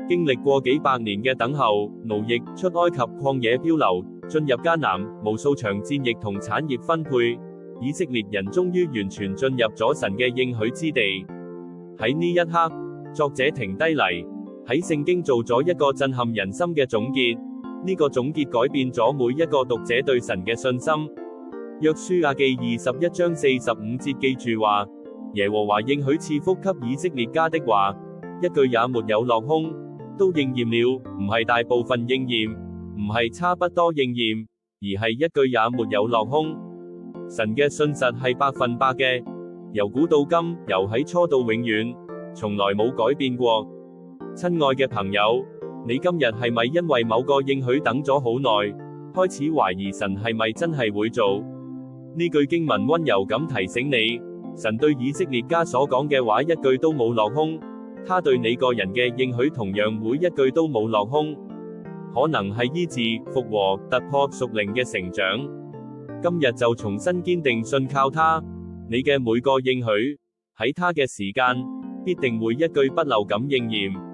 經歷過幾百年嘅等候、奴役、出埃及曠野漂流，進入迦南，無數場戰役同產業分配，以色列人終於完全進入咗神嘅應許之地。喺呢一刻，作者停低嚟，喺聖經做咗一個震撼人心嘅總結。呢個總結改變咗每一個讀者對神嘅信心。約書亞記21章45節記住話，耶和華應許賜福給以色列家的話，一句也沒有落空，都應驗了。唔係大部分應驗，唔係差不多應驗，而係一句也沒有落空。神嘅信實係100%嘅，由古到今，由喺初到永遠，從來冇改變過。親愛嘅朋友，你今日係咪因為某個應許等咗好耐，開始懷疑神係咪真係會做？呢句經文溫柔咁提醒你，神對以色列家所講嘅話一句都冇落空，他對你個人嘅應許同樣每一句都冇落空。可能係醫治、復和、突破屬靈嘅成長，今日就重新堅定信靠他。你嘅每個應許，喺他嘅時間，必定會一句不漏咁應驗。